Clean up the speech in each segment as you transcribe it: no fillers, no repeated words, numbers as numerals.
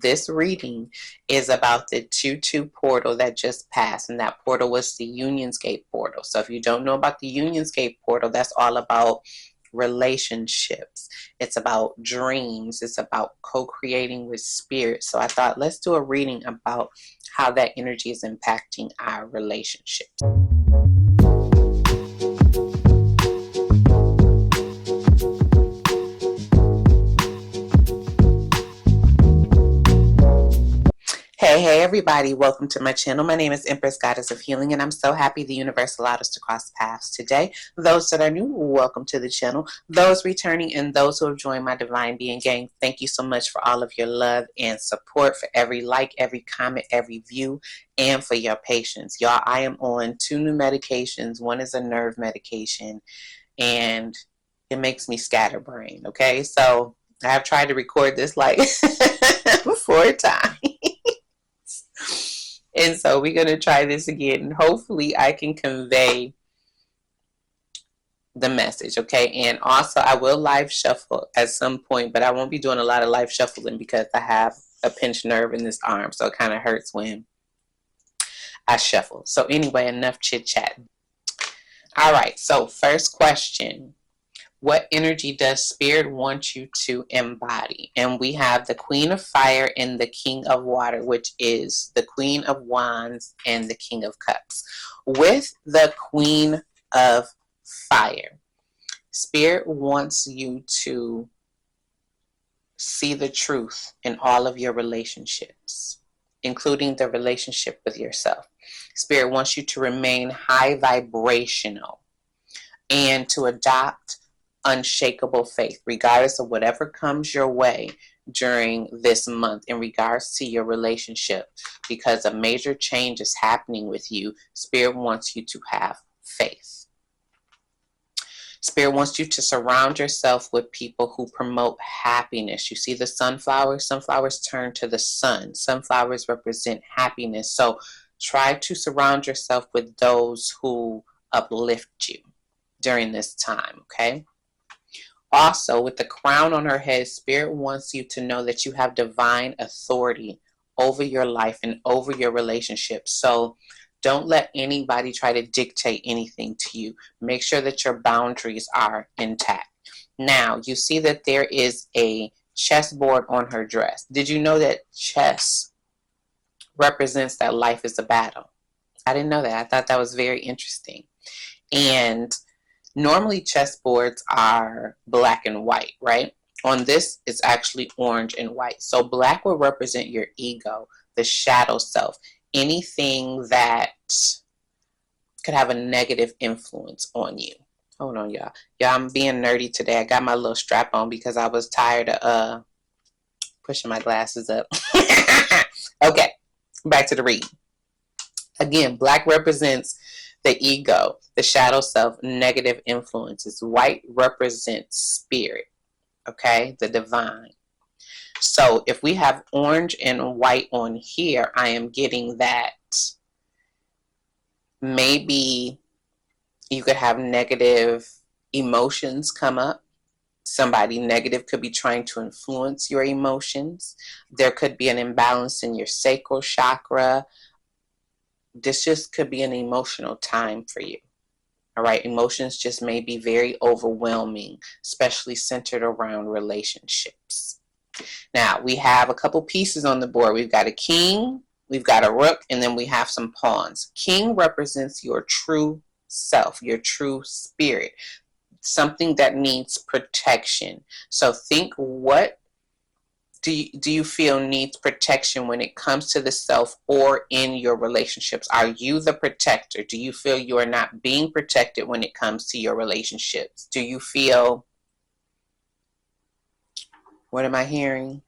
This reading is about the 2-2 portal that just passed, and that portal was the Unionsgate portal. So if you don't know about the Unionsgate portal, that's all about relationships. It's about dreams. It's about co-creating with spirit. So I thought, let's do a reading about how that energy is impacting our relationships. Hey everybody, welcome to my channel. My name is Empress Goddess of Healing, and I'm so happy the universe allowed us to cross paths today. Those that are new, welcome to the channel. Those returning and those who have joined my Divine Being gang, thank you so much for all of your love and support, for every like, every comment, every view, and for your patience. Y'all, I am on 2 new medications. One is a nerve medication, and it makes me scatterbrained, okay? So I have tried to record this like 4 times. And so we're going to try this again, and hopefully I can convey the message, okay? And also I will live shuffle at some point, but I won't be doing a lot of live shuffling because I have a pinched nerve in this arm, so it kind of hurts when I shuffle. So anyway, enough chit chat. All right, so first question. What energy does Spirit want you to embody? And we have the Queen of Fire and the King of Water, which is the Queen of Wands and the King of Cups. With the Queen of Fire, Spirit wants you to see the truth in all of your relationships, including the relationship with yourself. Spirit wants you to remain high vibrational and to adopt unshakable faith, regardless of whatever comes your way during this month in regards to your relationship, because a major change is happening with you. Spirit wants you to have faith. Spirit wants you to surround yourself with people who promote happiness. You see the sunflowers? Sunflowers turn to the sun. Sunflowers represent happiness. So try to surround yourself with those who uplift you during this time, okay? Also, with the crown on her head, Spirit wants you to know that you have divine authority over your life and over your relationships. So don't let anybody try to dictate anything to you. Make sure that your boundaries are intact. Now, you see that there is a chessboard on her dress. Did you know that chess represents that life is a battle? I didn't know that. I thought that was very interesting. And normally chessboards are black and white, right? On this, it's actually orange and white. So black will represent your ego, the shadow self, anything that could have a negative influence on you. Hold on, y'all. Y'all, I'm being nerdy today. I got my little strap on because I was tired of pushing my glasses up. Okay, back to the reading. Again, black represents the ego, the shadow self, negative influences. White represents spirit, okay, the divine. So if we have orange and white on here, I am getting that maybe you could have negative emotions come up. Somebody negative could be trying to influence your emotions. There could be an imbalance in your sacral chakra. This just could be an emotional time for you. All right, emotions just may be very overwhelming, especially centered around relationships. Now, we have a couple pieces on the board. We've got a king, we've got a rook, and then we have some pawns. King represents your true self, your true spirit, something that needs protection. So think, what do you feel needs protection when it comes to the self or in your relationships? Are you the protector? Do you feel you are not being protected when it comes to your relationships? Do you feel, what am I hearing?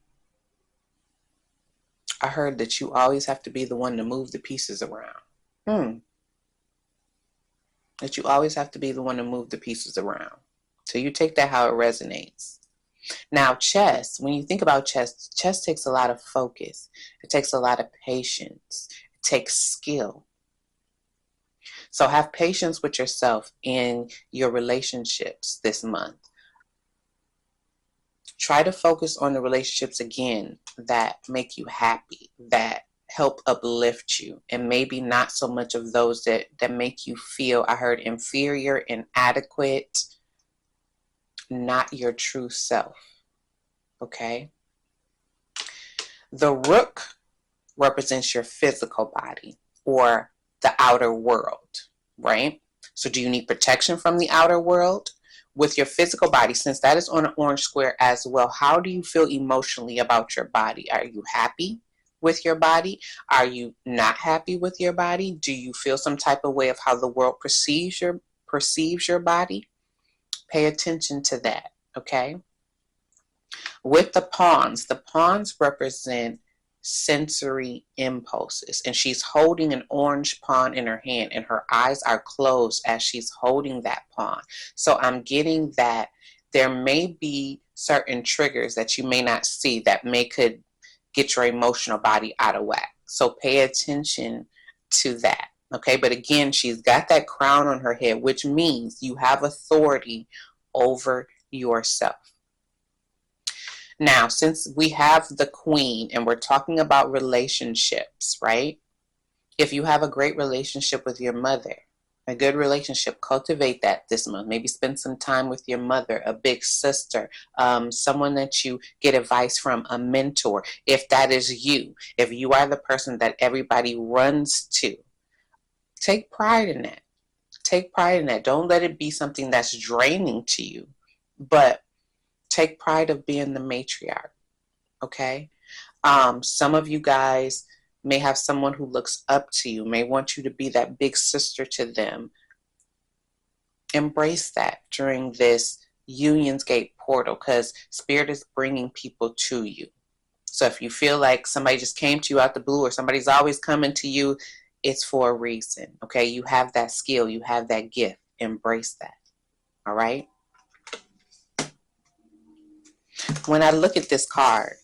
I heard that you always have to be the one to move the pieces around. That you always have to be the one to move the pieces around. So you take that how it resonates. Now, chess, when you think about chess, chess takes a lot of focus. It takes a lot of patience. It takes skill. So have patience with yourself in your relationships this month. Try to focus on the relationships again that make you happy, that help uplift you, and maybe not so much of those that make you feel, I heard, inferior, inadequate, not your true self. Okay? The rook represents your physical body or the outer world, right? So do you need protection from the outer world? With your physical body, since that is on an orange square as well, how do you feel emotionally about your body? Are you happy with your body? Are you not happy with your body? Do you feel some type of way of how the world perceives your body? Pay attention to that, okay? With the pawns represent sensory impulses, and she's holding an orange pawn in her hand, and her eyes are closed as she's holding that pawn. So I'm getting that there may be certain triggers that you may not see that could get your emotional body out of whack. So pay attention to that. Okay, but again, she's got that crown on her head, which means you have authority over yourself. Now, since we have the queen and we're talking about relationships, right? If you have a great relationship with your mother, a good relationship, cultivate that this month. Maybe spend some time with your mother, a big sister, someone that you get advice from, a mentor. If that is you, if you are the person that everybody runs to, take pride in that. Take pride in that. Don't let it be something that's draining to you, but take pride of being the matriarch, okay? Some of you guys may have someone who looks up to you, may want you to be that big sister to them. Embrace that during this Unions Gate portal, because Spirit is bringing people to you. So if you feel like somebody just came to you out the blue, or somebody's always coming to you, it's for a reason, okay? You have that skill, you have that gift. Embrace that, all right? When I look at this card,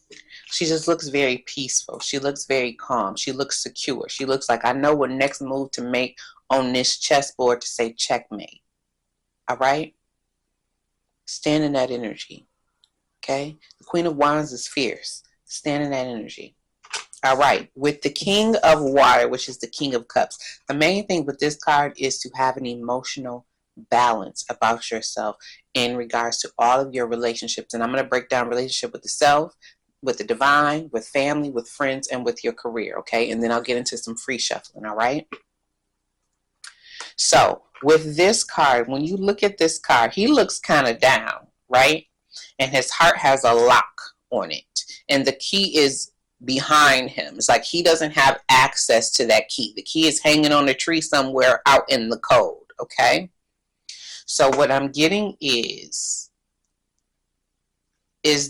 she just looks very peaceful. She looks very calm. She looks secure. She looks like, I know what next move to make on this chessboard to say checkmate. All right? Stand in that energy. Okay? The Queen of Wands is fierce. Stand in that energy. All right. With the King of Water, which is the King of Cups, the main thing with this card is to have an emotional balance about yourself in regards to all of your relationships. And I'm going to break down relationship with the self, with the divine, with family, with friends, and with your career, okay? And then I'll get into some free shuffling, all right? So with this card, when you look at this card, he looks kind of down, right? And his heart has a lock on it. And the key is behind him. It's like he doesn't have access to that key. The key is hanging on a tree somewhere out in the cold, okay? So what I'm getting is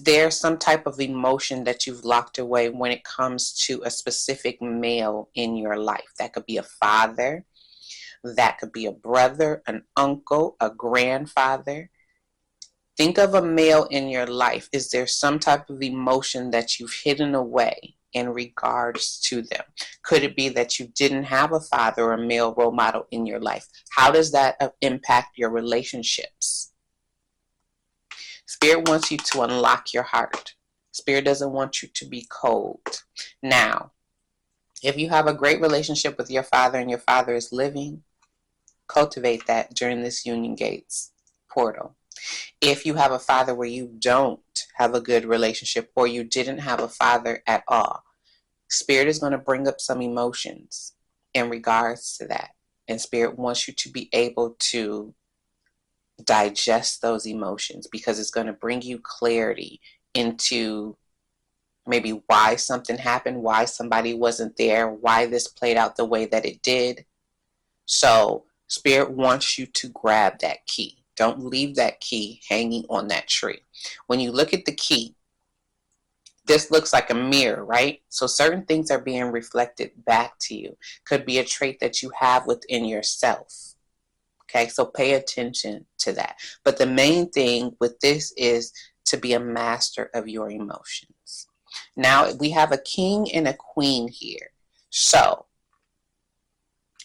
there some type of emotion that you've locked away when it comes to a specific male in your life? That could be a father, that could be a brother, an uncle, a grandfather. Think of a male in your life. Is there some type of emotion that you've hidden away in regards to them? Could it be that you didn't have a father or a male role model in your life? How does that impact your relationships? Spirit wants you to unlock your heart. Spirit doesn't want you to be cold. Now, if you have a great relationship with your father and your father is living, cultivate that during this Union Gates portal. If you have a father where you don't have a good relationship, or you didn't have a father at all, Spirit is going to bring up some emotions in regards to that. And Spirit wants you to be able to digest those emotions, because it's going to bring you clarity into maybe why something happened, why somebody wasn't there, why this played out the way that it did. So Spirit wants you to grab that key. Don't leave that key hanging on that tree. When you look at the key, this looks like a mirror, right? So certain things are being reflected back to you. Could be a trait that you have within yourself. Okay, so pay attention to that. But the main thing with this is to be a master of your emotions. Now, we have a king and a queen here. So,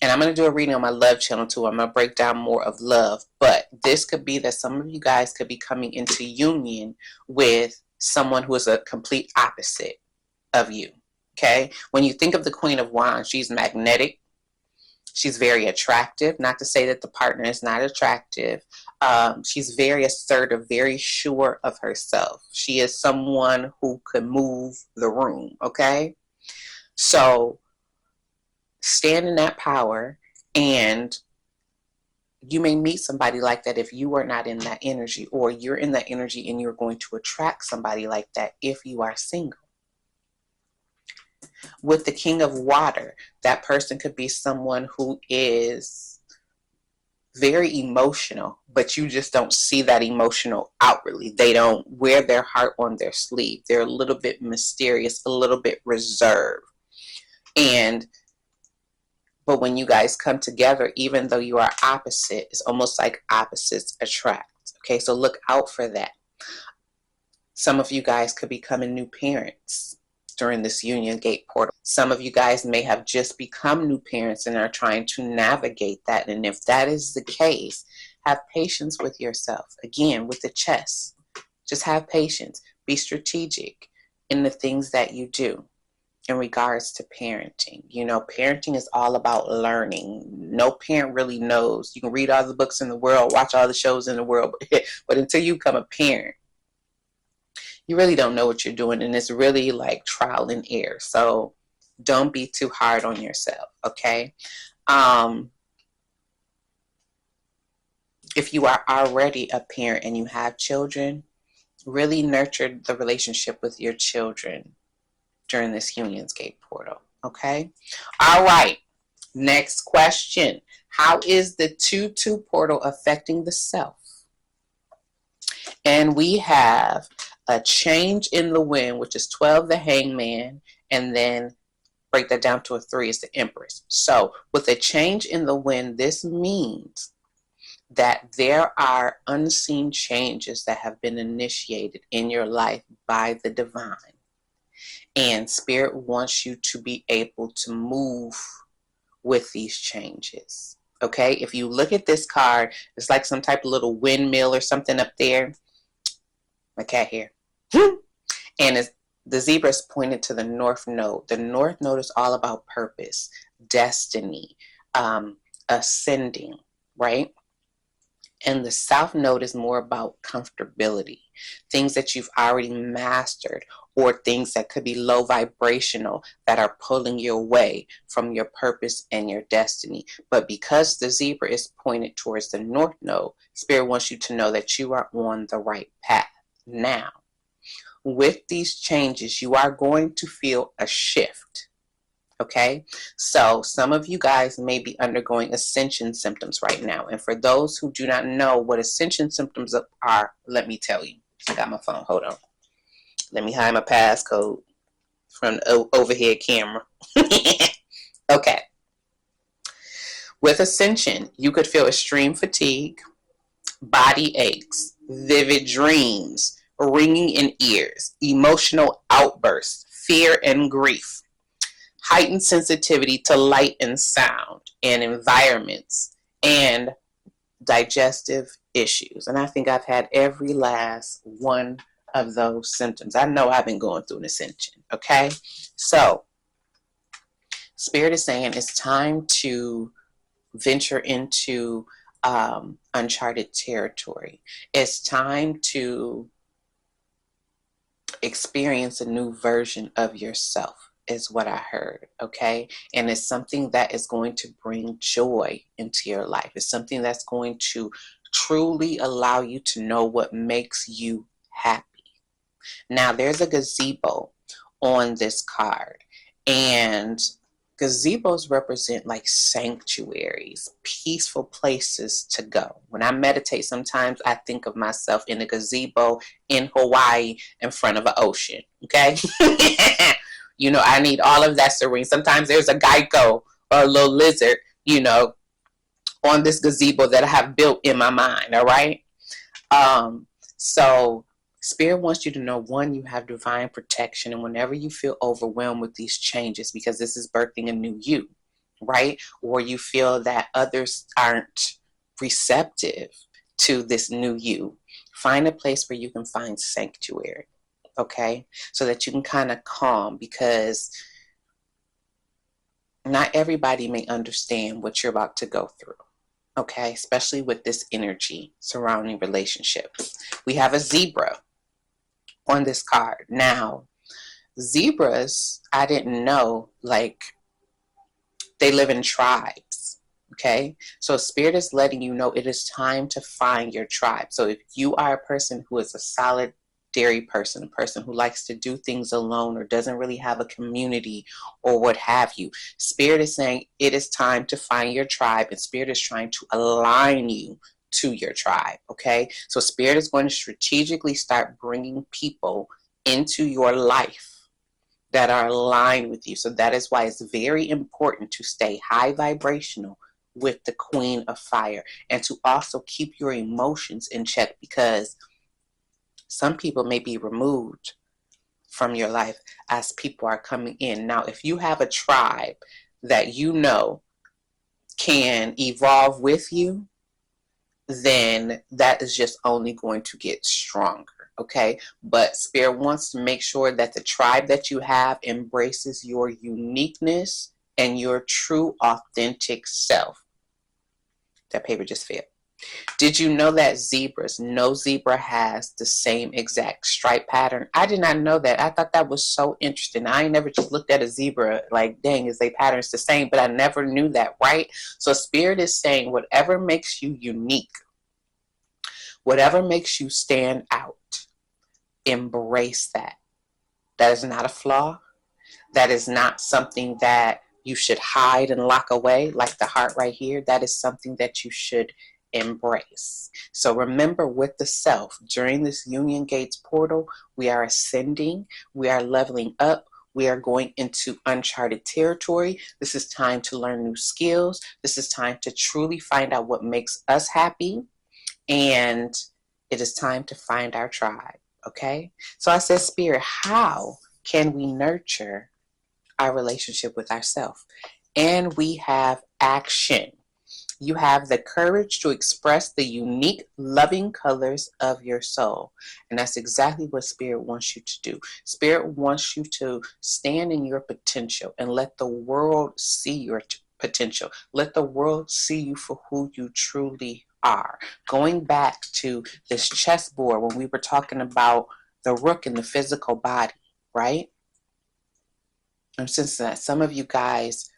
and I'm going to do a reading on my love channel too. I'm going to break down more of love. But this could be that some of you guys could be coming into union with someone who is a complete opposite of you. Okay? When you think of the Queen of Wands, she's magnetic. She's very attractive. Not to say that the partner is not attractive. She's very assertive, very sure of herself. She is someone who could move the room. Okay? So stand in that power, and you may meet somebody like that if you are not in that energy, or you're in that energy and you're going to attract somebody like that if you are single. With the King of Water, that person could be someone who is very emotional, but you just don't see that emotional outwardly. They don't wear their heart on their sleeve. They're a little bit mysterious, a little bit reserved. But when you guys come together, even though you are opposite, it's almost like opposites attract. Okay, so look out for that. Some of you guys could be becoming new parents during this Union Gate portal. Some of you guys may have just become new parents and are trying to navigate that. And if that is the case, have patience with yourself. Again, with the chess, just have patience. Be strategic in the things that you do in regards to parenting. You know, parenting is all about learning. No parent really knows. You can read all the books in the world, watch all the shows in the world, but until you become a parent, you really don't know what you're doing, and it's really like trial and error. So don't be too hard on yourself, okay? If you are already a parent and you have children, really nurture the relationship with your children during this Union's Gate portal, okay? All right, next question. How is the 2-2 portal affecting the self? And we have a change in the wind, which is 12, the Hangman, and then break that down to a 3 is the Empress. So with a change in the wind, this means that there are unseen changes that have been initiated in your life by the divine. And Spirit wants you to be able to move with these changes. Okay, if you look at this card, it's like some type of little windmill or something up there. My cat here. And the zebra is pointed to the North Node. The North Node is all about purpose, destiny, ascending, right? And the South Node is more about comfortability, things that you've already mastered, or things that could be low vibrational that are pulling you away from your purpose and your destiny. But because the zebra is pointed towards the North Node, Spirit wants you to know that you are on the right path. Now, with these changes, you are going to feel a shift. Okay, so some of you guys may be undergoing ascension symptoms right now. And for those who do not know what ascension symptoms are, let me tell you. I got my phone. Hold on. Let me hide my passcode from the overhead camera. Okay. With ascension, you could feel extreme fatigue, body aches, vivid dreams, ringing in ears, emotional outbursts, fear and grief, heightened sensitivity to light and sound and environments, and digestive issues. And I think I've had every last one of those symptoms. I know I've been going through an ascension, okay? So, Spirit is saying it's time to venture into uncharted territory. It's time to experience a new version of yourself, is what I heard, okay? And it's something that is going to bring joy into your life. It's something that's going to truly allow you to know what makes you happy. Now, there's a gazebo on this card, and gazebos represent like sanctuaries, peaceful places to go. When I meditate, sometimes I think of myself in a gazebo in Hawaii in front of an ocean, okay? You know, I need all of that serene. Sometimes there's a gecko or a little lizard, you know, on this gazebo that I have built in my mind, all right? So Spirit wants you to know, one, you have divine protection. And whenever you feel overwhelmed with these changes, because this is birthing a new you, right? Or you feel that others aren't receptive to this new you, find a place where you can find sanctuary. okay? So that you can kind of calm, because not everybody may understand what you're about to go through, okay? Especially with this energy surrounding relationships. We have a zebra on this card. Now, zebras, I didn't know, like, they live in tribes. Okay, so Spirit is letting you know it is time to find your tribe. So if you are a person who is a solitary person, a person who likes to do things alone or doesn't really have a community or what have you, Spirit is saying it is time to find your tribe, and Spirit is trying to align you to your tribe. Okay, so Spirit is going to strategically start bringing people into your life that are aligned with you. So that is why it's very important to stay high vibrational with the Queen of Fire, and to also keep your emotions in check, because some people may be removed from your life as people are coming in. Now, if you have a tribe that you know can evolve with you, then that is just only going to get stronger. Okay, but Spirit wants to make sure that the tribe that you have embraces your uniqueness and your true authentic self. That paper just fell. Did you know that no zebra has the same exact stripe pattern? I did not know that. I thought that was so interesting. I ain't never just looked at a zebra like, dang, is their patterns the same? But I never knew that, right? So Spirit is saying whatever makes you unique, whatever makes you stand out, embrace that. That is not a flaw. That is not something that you should hide and lock away, like the heart right here. That is something that you should embrace. So remember, with the self, during this Union Gates portal, we are ascending, we are leveling up, we are going into uncharted territory. This is time to learn new skills. This is time to truly find out what makes us happy. And it is time to find our tribe. Okay? So I said, Spirit, how can we nurture our relationship with ourselves? And we have action. You have the courage to express the unique, loving colors of your soul. And that's exactly what Spirit wants you to do. Spirit wants you to stand in your potential and let the world see your potential. Let the world see you for who you truly are. Going back to this chessboard when we were talking about the rook in the physical body, right? And since some of you guys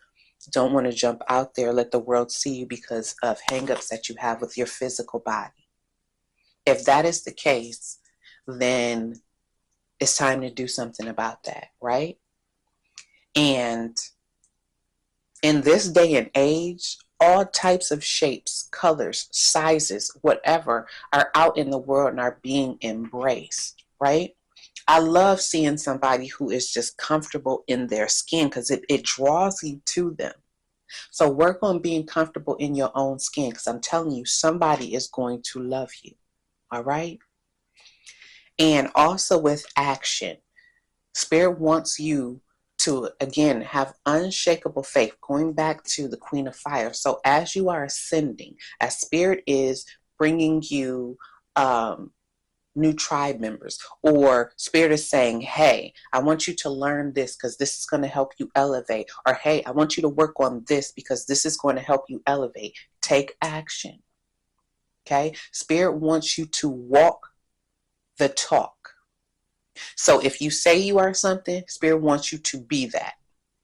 don't want to jump out there, let the world see you because of hangups that you have with your physical body. If that is the case, then it's time to do something about that, right? And in this day and age, all types of shapes, colors, sizes, whatever, are out in the world and are being embraced, right? I love seeing somebody who is just comfortable in their skin, because it draws you to them. So work on being comfortable in your own skin, because I'm telling you, somebody is going to love you. All right? And also with action, Spirit wants you to, again, have unshakable faith, going back to the Queen of Fire. So as you are ascending, as Spirit is bringing you new tribe members, or Spirit is saying, hey, I want you to learn this because this is going to help you elevate, or hey, I want you to work on this because this is going to help you elevate. Take action. Okay? Spirit wants you to walk the talk. So if you say you are something, Spirit wants you to be that.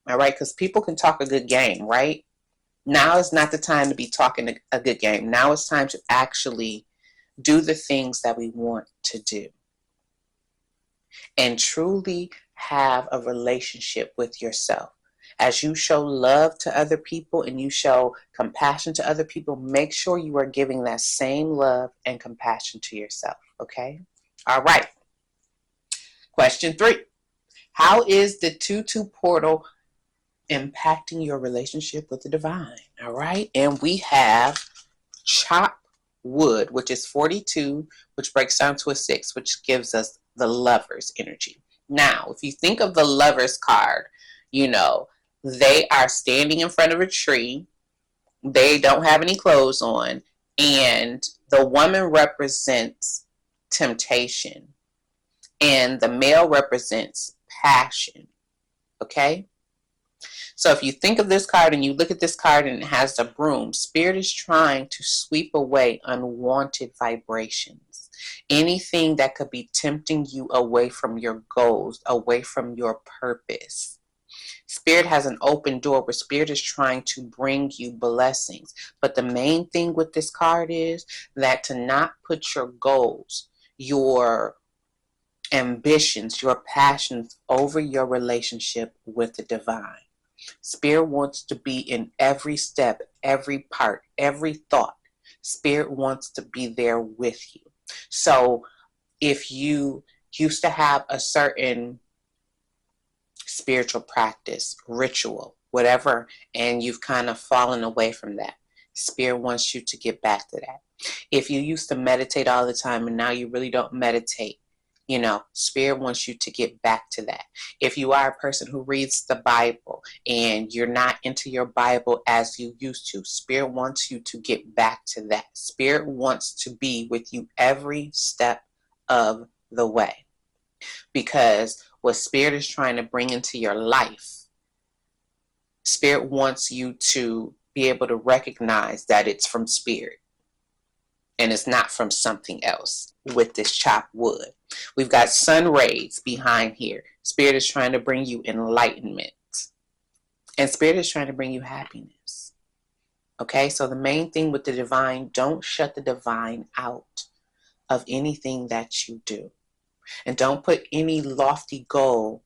All right? Because people can talk a good game, right? Now is not the time to be talking a good game. Now it's time to actually do the things that we want to do and truly have a relationship with yourself. As you show love to other people and you show compassion to other people, make sure you are giving that same love and compassion to yourself. Okay? All right. Question 3. How is the 2-2 portal impacting your relationship with the divine? All right. And we have chop wood, which is 42, which breaks down to a 6, which gives us the Lover's energy. Now, if you think of the Lover's card, you know, they are standing in front of a tree. They don't have any clothes on. And the woman represents temptation. And the male represents passion. Okay? So if you think of this card and you look at this card and it has the broom, Spirit is trying to sweep away unwanted vibrations. Anything that could be tempting you away from your goals, away from your purpose. Spirit has an open door where Spirit is trying to bring you blessings. But the main thing with this card is that to not put your goals, your ambitions, your passions over your relationship with the divine. Spirit wants to be in every step, every part, every thought. Spirit wants to be there with you. So if you used to have a certain spiritual practice, ritual, whatever, and you've kind of fallen away from that, Spirit wants you to get back to that. If you used to meditate all the time and now you really don't meditate, Spirit wants you to get back to that. If you are a person who reads the Bible and you're not into your Bible as you used to, Spirit wants you to get back to that. Spirit wants to be with you every step of the way. Because what Spirit is trying to bring into your life, Spirit wants you to be able to recognize that it's from Spirit and it's not from something else. With this chopped wood, we've got sun rays behind here. Spirit is trying to bring you enlightenment, and Spirit is trying to bring you happiness. Okay, so the main thing with the divine, don't shut the divine out of anything that you do, and don't put any lofty goal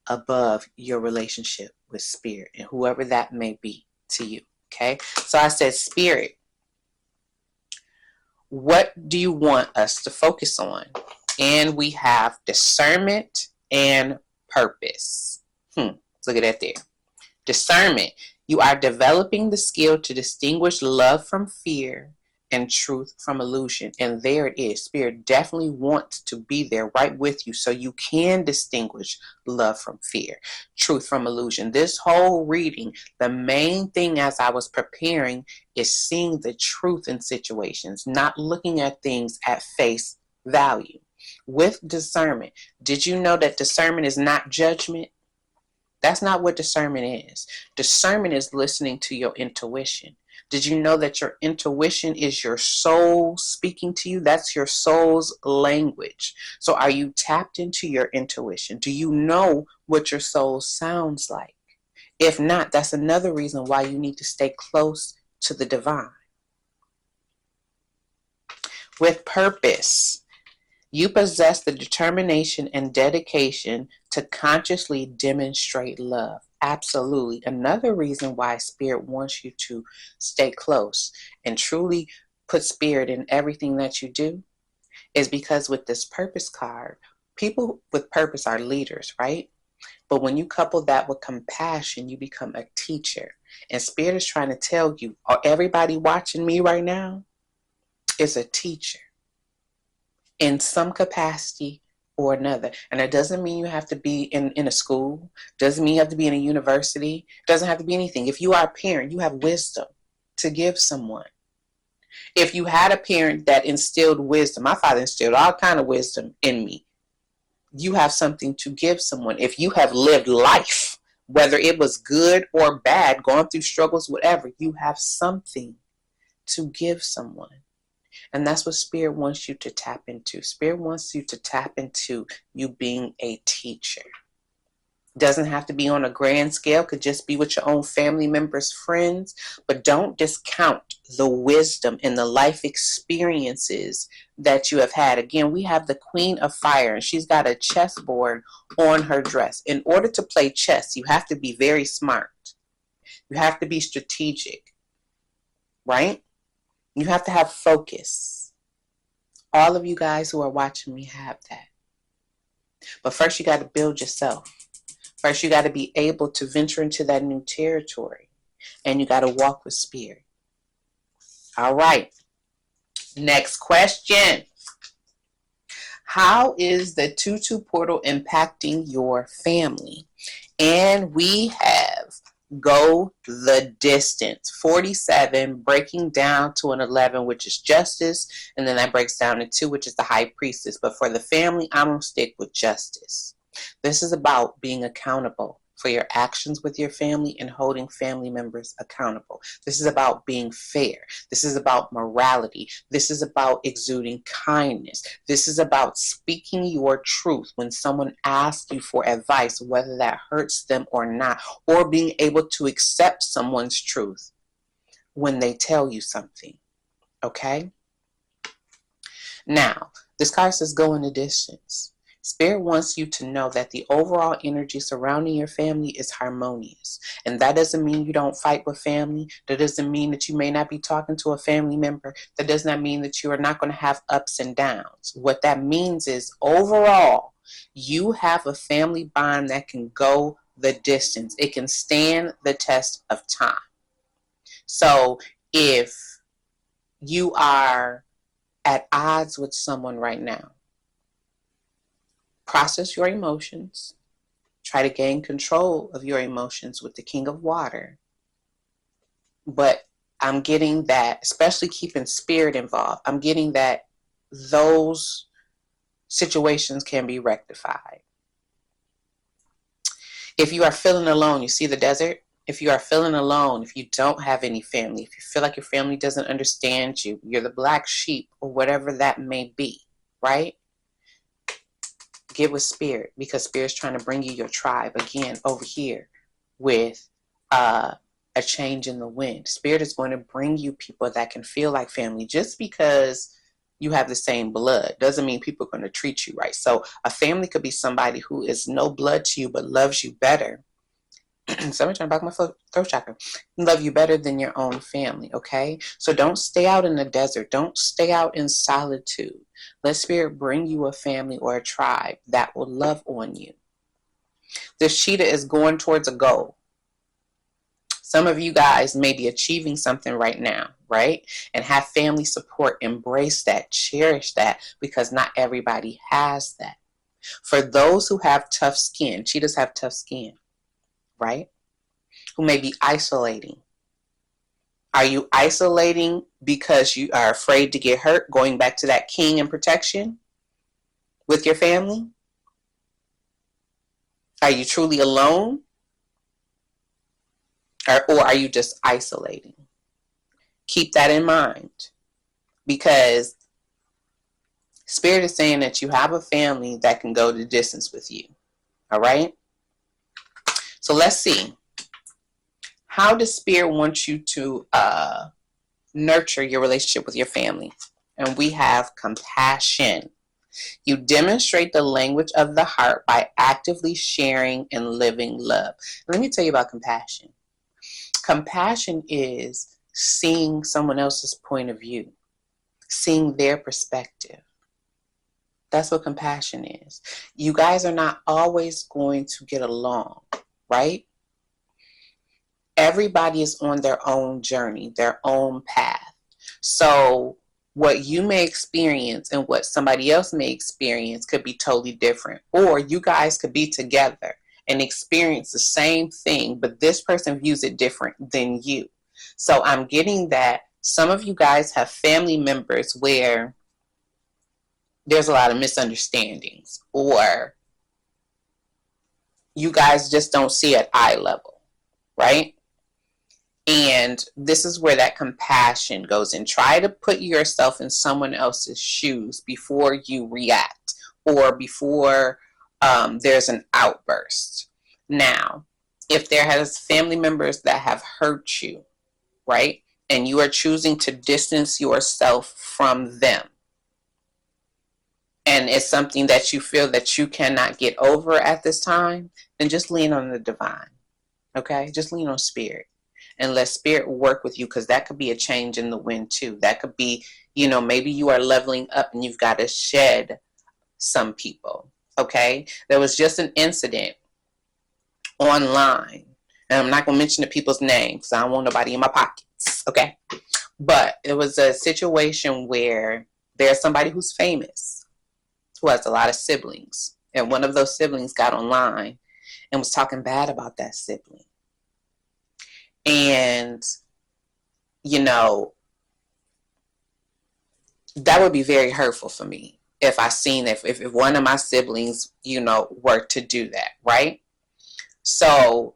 above your relationship with Spirit and whoever that may be to you. Okay, so I said, Spirit, what do you want us to focus on? And we have discernment and purpose. Look at that there. Discernment. You are developing the skill to distinguish love from fear and truth from illusion. And there it is. Spirit definitely wants to be there right with you so you can distinguish love from fear, truth from illusion. This whole reading, the main thing as I was preparing is seeing the truth in situations, not looking at things at face value. With discernment, did you know that discernment is not judgment? That's not what discernment is. Discernment is listening to your intuition. Did you know that your intuition is your soul speaking to you? That's your soul's language. So are you tapped into your intuition? Do you know what your soul sounds like? If not, that's another reason why you need to stay close to the divine. With purpose, you possess the determination and dedication to consciously demonstrate love. Absolutely. Another reason why Spirit wants you to stay close and truly put Spirit in everything that you do is because with this purpose card, people with purpose are leaders, right? But when you couple that with compassion, you become a teacher. And Spirit is trying to tell you, everybody watching me right now is a teacher in some capacity or another. And it doesn't mean you have to be in a school, doesn't mean you have to be in a university, doesn't have to be anything. If you are a parent, you have wisdom to give someone. If you had a parent that instilled wisdom, my father instilled all kind of wisdom in me, you have something to give someone. If you have lived life, whether it was good or bad, going through struggles, whatever, you have something to give someone. And that's what Spirit wants you to tap into. Spirit wants you to tap into you being a teacher. Doesn't have to be on a grand scale. Could just be with your own family members, friends. But don't discount the wisdom and the life experiences that you have had. Again, we have the Queen of Fire, and she's got a chessboard on her dress. In order to play chess, you have to be very smart. You have to be strategic, right? You have to have focus. All of you guys who are watching me have that. But first you got to build yourself. First you got to be able to venture into that new territory. And you got to walk with Spirit. All right. Next question. How is the 2-2 portal impacting your family? And we have Go the distance. 47 breaking down to an 11, which is justice, and then that breaks down to 2, which is the high priestess. But for the family, I'm going to stick with justice. This is about being accountable for your actions with your family and holding family members accountable. This is about being fair. This is about morality. This is about exuding kindness. This is about speaking your truth when someone asks you for advice, whether that hurts them or not, or being able to accept someone's truth when they tell you something. Okay? Now, this card says go in the distance. Spirit wants you to know that the overall energy surrounding your family is harmonious. And that doesn't mean you don't fight with family. That doesn't mean that you may not be talking to a family member. That does not mean that you are not going to have ups and downs. What that means is overall, you have a family bond that can go the distance. It can stand the test of time. So if you are at odds with someone right now, process your emotions. Try to gain control of your emotions with the King of Water. But I'm getting that, especially keeping spirit involved, I'm getting that those situations can be rectified. If you are feeling alone, you see the desert? If you are feeling alone, if you don't have any family, if you feel like your family doesn't understand you, you're the black sheep or whatever that may be, right? Get with spirit, because spirit's trying to bring you your tribe again over here with a change in the wind. Spirit is going to bring you people that can feel like family. Just because you have the same blood doesn't mean people are going to treat you right. So a family could be somebody who is no blood to you but loves you better. Somebody trying to block my throat chakra. Love you better than your own family, okay? So don't stay out in the desert. Don't stay out in solitude. Let spirit bring you a family or a tribe that will love on you. This cheetah is going towards a goal. Some of you guys may be achieving something right now, right? And have family support. Embrace that. Cherish that, because not everybody has that. For those who have tough skin, cheetahs have tough skin, right? Who may be isolating. Are you isolating because you are afraid to get hurt, going back to that king and protection with your family? Are you truly alone? Or are you just isolating? Keep that in mind, because spirit is saying that you have a family that can go the distance with you. All right? So let's see. How does spirit want you to nurture your relationship with your family? And we have compassion. You demonstrate the language of the heart by actively sharing and living love. Let me tell you about compassion. Compassion is seeing someone else's point of view, seeing their perspective. That's what compassion is. You guys are not always going to get along, right? Everybody is on their own journey, their own path. So what you may experience and what somebody else may experience could be totally different. Or you guys could be together and experience the same thing, but this person views it different than you. So I'm getting that some of you guys have family members where there's a lot of misunderstandings, or you guys just don't see at eye level, right? And this is where that compassion goes in. Try to put yourself in someone else's shoes before you react, or before there's an outburst. Now, if there has family members that have hurt you, right, and you are choosing to distance yourself from them, and it's something that you feel that you cannot get over at this time, then just lean on the divine, okay? Just lean on spirit and let spirit work with you, because that could be a change in the wind too. That could be, maybe you are leveling up and you've got to shed some people, okay? There was just an incident online, and I'm not going to mention the people's names because I don't want nobody in my pockets, okay? But it was a situation where there's somebody who's famous, who has a lot of siblings, and one of those siblings got online and was talking bad about that sibling. And, you know, that would be very hurtful for me if I seen if one of my siblings, you know, were to do that, right? So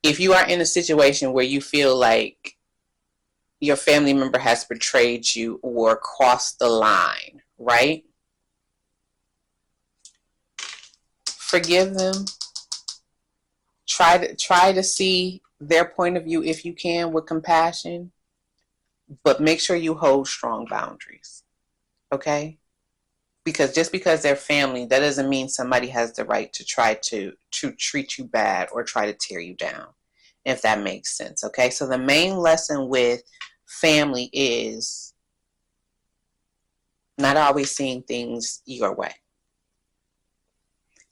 if you are in a situation where you feel like your family member has betrayed you or crossed the line, right? Forgive them. Try to see their point of view if you can with compassion, but make sure you hold strong boundaries. Okay? Because just because they're family, that doesn't mean somebody has the right to try to treat you bad or try to tear you down, if that makes sense. Okay? So the main lesson with family is not always seeing things your way.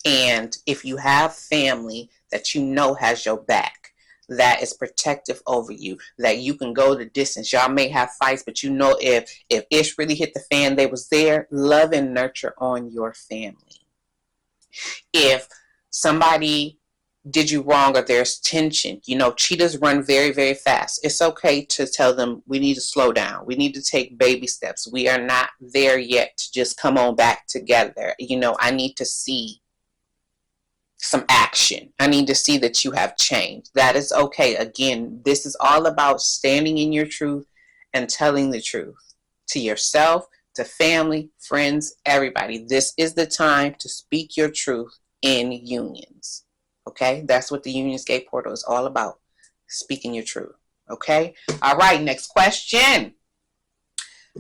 And if you have family that you know has your back, that is protective over you, that you can go the distance. Y'all may have fights, but you know if ish really hit the fan, they was there. Love and nurture on your family. If somebody did you wrong or there's tension, you know, cheetahs run very, very fast. It's okay to tell them we need to slow down. We need to take baby steps. We are not there yet to just come on back together. You know, I need to see some action. I need to see that you have changed. That is okay. Again, this is all about standing in your truth and telling the truth to yourself, to family, friends, everybody. This is the time to speak your truth in unions. Okay? That's what the Unions Gate Portal is all about. Speaking your truth. Okay? All right, next question.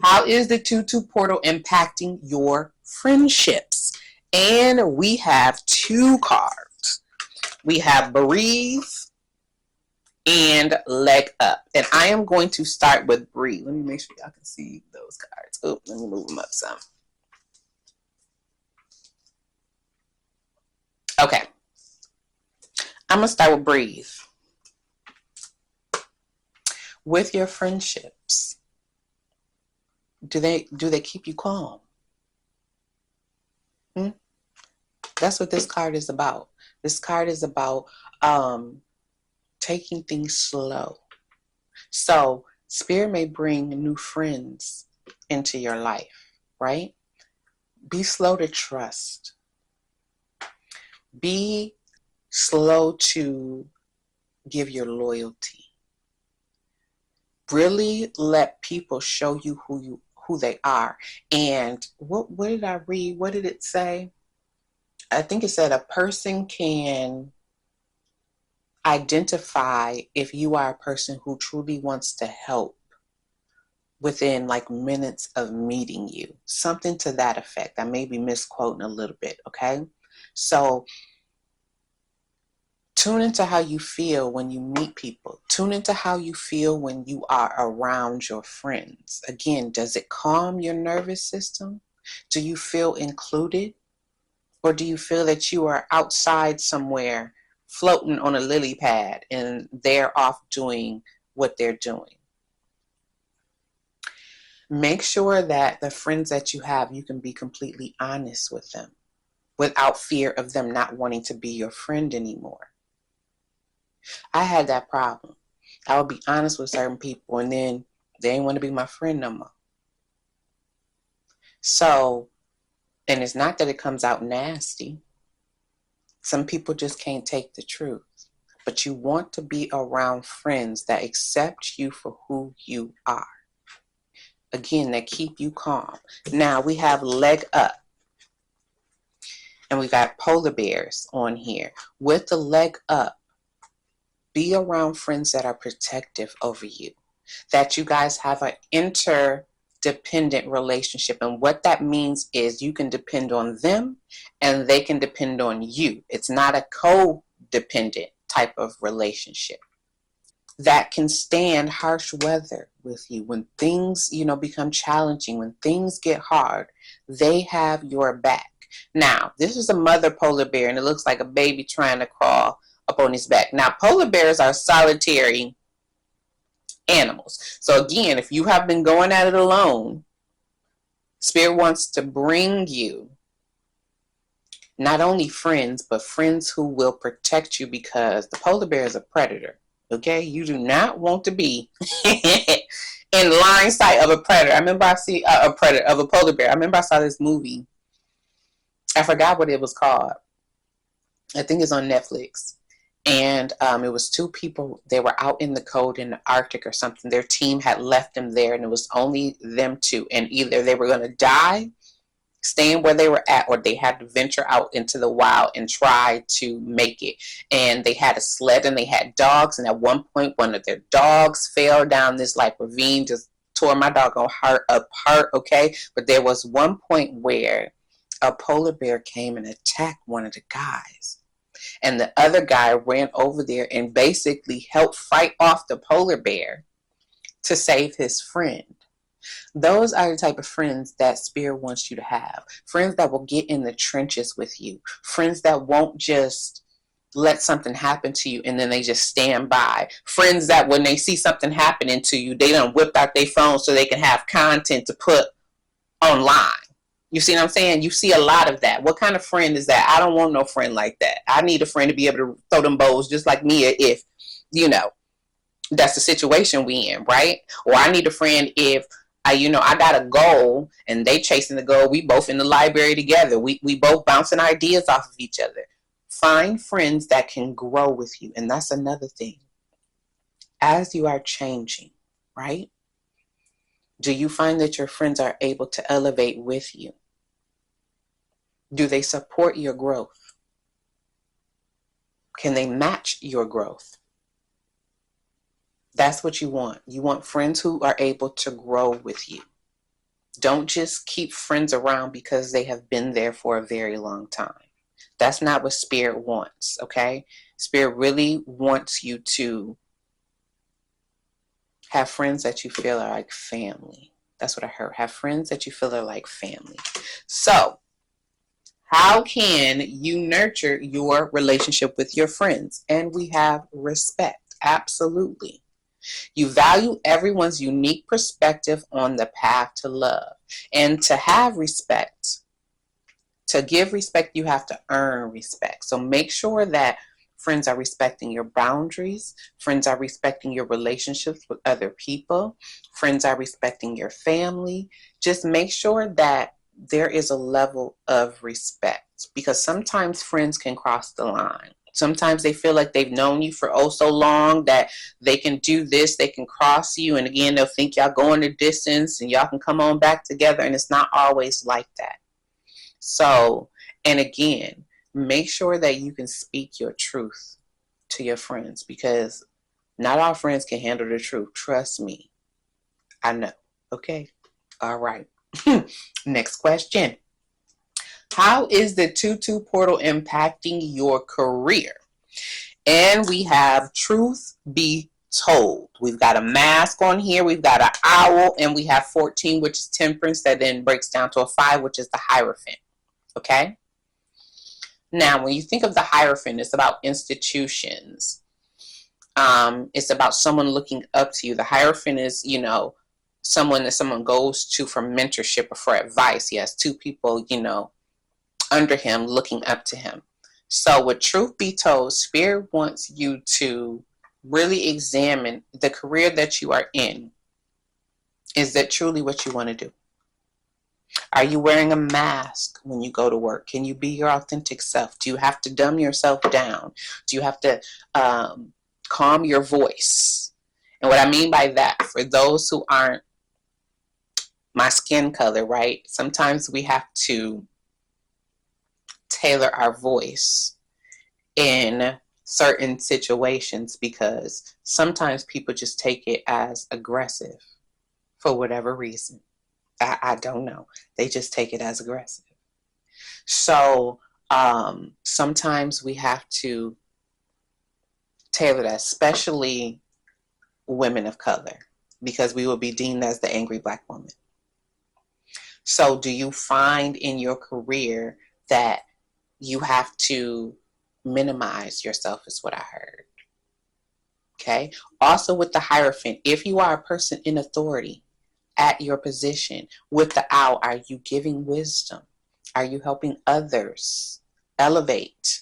How is the 2-2 portal impacting your friendships? And we have 2 cards. We have Breathe and Leg Up. And I am going to start with Breathe. Let me make sure y'all can see those cards. Oh, let me move them up some. Okay. I'm going to start with Breathe. With your friendships, do they keep you calm? That's what this card is about. This card is about taking things slow. So Spirit may bring new friends into your life, right? Be slow to trust. Be slow to give your loyalty. Really let people show you who they are. And what did I read? What did it say? I think it said a person can identify if you are a person who truly wants to help within like minutes of meeting you. Something to that effect. I may be misquoting a little bit, okay? So tune into how you feel when you meet people. Tune into how you feel when you are around your friends. Again, does it calm your nervous system? Do you feel included? Or do you feel that you are outside somewhere floating on a lily pad and they're off doing what they're doing? Make sure that the friends that you have, you can be completely honest with them without fear of them not wanting to be your friend anymore. I had that problem. I would be honest with certain people and then they didn't want to be my friend no more. So, and it's not that it comes out nasty. Some people just can't take the truth. But you want to be around friends that accept you for who you are. Again, that keep you calm. Now we have Leg Up. And we got polar bears on here. With the leg up, be around friends that are protective over you. That you guys have an interdependent relationship. And what that means is you can depend on them and they can depend on you. It's not a codependent type of relationship. That can stand harsh weather with you. When things, become challenging, when things get hard, they have your back. Now, this is a mother polar bear, and it looks like a baby trying to crawl up on his back. Now, polar bears are solitary animals. So again, if you have been going at it alone, Spirit wants to bring you not only friends, but friends who will protect you, because the polar bear is a predator. Okay, you do not want to be in line sight of a predator. I remember I see a predator of a polar bear. I remember I saw this movie. I forgot what it was called. I think it's on Netflix. And it was two people. They were out in the cold in the Arctic or something. Their team had left them there, and it was only them two. And either they were going to die staying where they were at, or they had to venture out into the wild and try to make it. And they had a sled and they had dogs. And at one point, one of their dogs fell down this like ravine, just tore my doggone heart apart. Okay. But there was one point where a polar bear came and attacked one of the guys. And the other guy ran over there and basically helped fight off the polar bear to save his friend. Those are the type of friends that Spirit wants you to have. Friends that will get in the trenches with you. Friends that won't just let something happen to you and then they just stand by. Friends that when they see something happening to you, they done whip out their phone so they can have content to put online. You see what I'm saying? You see a lot of that. What kind of friend is that? I don't want no friend like that. I need a friend to be able to throw them bows just like me if, that's the situation we in, right? Or I need a friend if I got a goal and they chasing the goal. We both in the library together. We both bouncing ideas off of each other. Find friends that can grow with you. And that's another thing. As you are changing, right? Do you find that your friends are able to elevate with you? Do they support your growth? Can they match your growth? That's what you want. You want friends who are able to grow with you. Don't just keep friends around because they have been there for a very long time. That's not what Spirit wants, okay? Spirit really wants you to have friends that you feel are like family. That's what I heard. Have friends that you feel are like family. So, how can you nurture your relationship with your friends? And we have respect. Absolutely. You value everyone's unique perspective on the path to love. And to have respect, to give respect, you have to earn respect. So make sure that friends are respecting your boundaries. Friends are respecting your relationships with other people. Friends are respecting your family. Just make sure that there is a level of respect, because sometimes friends can cross the line. Sometimes they feel like they've known you for oh so long that they can do this, they can cross you, and again, they'll think y'all going the distance and y'all can come on back together, and it's not always like that. So, and again, make sure that you can speak your truth to your friends, because not all friends can handle the truth. Trust me. I know. Okay. All right. Next question. How is the 2-2 portal impacting your career? And we have truth be told. We've got a mask on here. We've got an owl, and we have 14, which is temperance, that then breaks down to a 5, which is the Hierophant. Okay. Now, when you think of the Hierophant, it's about institutions. It's about someone looking up to you. The Hierophant is, someone that someone goes to for mentorship or for advice. He has 2 people, under him looking up to him. So with truth be told, Spirit wants you to really examine the career that you are in. Is that truly what you want to do? Are you wearing a mask when you go to work? Can you be your authentic self? Do you have to dumb yourself down? Do you have to calm your voice? And what I mean by that, for those who aren't my skin color, right? Sometimes we have to tailor our voice in certain situations, because sometimes people just take it as aggressive for whatever reason. I don't know. They just take it as aggressive. So sometimes we have to tailor that, especially women of color, because we will be deemed as the angry Black woman. So do you find in your career that you have to minimize yourself, is what I heard? Okay. Also with the Hierophant, if you are a person in authority at your position, with the owl, are you giving wisdom? Are you helping others elevate?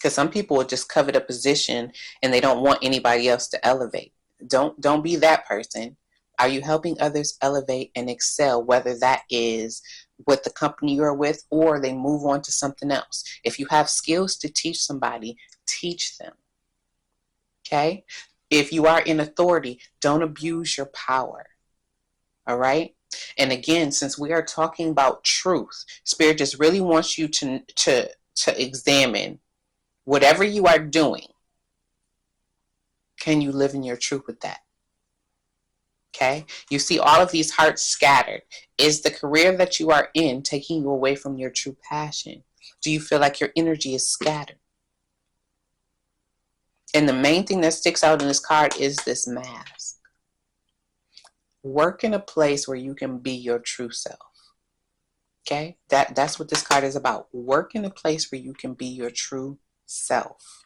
Because some people will just covet a position and they don't want anybody else to elevate. Don't be that person. Are you helping others elevate and excel, whether that is with the company you're with or they move on to something else? If you have skills to teach somebody, teach them. Okay? If you are in authority, don't abuse your power. All right? And again, since we are talking about truth, Spirit just really wants you to examine whatever you are doing. Can you live in your truth with that? Okay? You see all of these hearts scattered. Is the career that you are in taking you away from your true passion? Do you feel like your energy is scattered? And the main thing that sticks out in this card is this mask. Work in a place where you can be your true self. Okay? That's what this card is about. Work in a place where you can be your true self.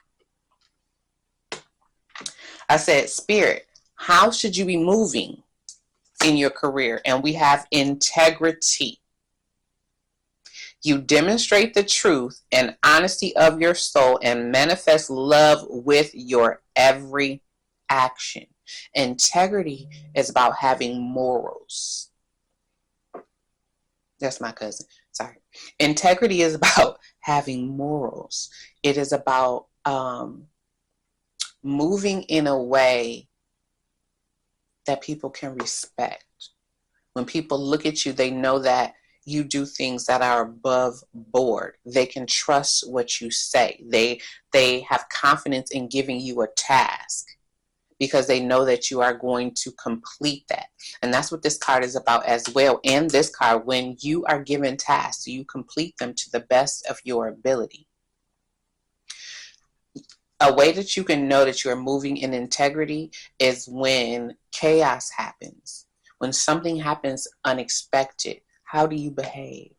I said, Spirit, how should you be moving in your career? And we have integrity. You demonstrate the truth and honesty of your soul and manifest love with your every action. Integrity is about having morals. That's my cousin. Sorry. Integrity is about having morals. It is about moving in a way that people can respect. When people look at you, they know that you do things that are above board. They can trust what you say. They have confidence in giving you a task because they know that you are going to complete that. And that's what this card is about as well. And this card, when you are given tasks, you complete them to the best of your ability. A way that you can know that you're moving in integrity is when chaos happens. When something happens unexpected, how do you behave?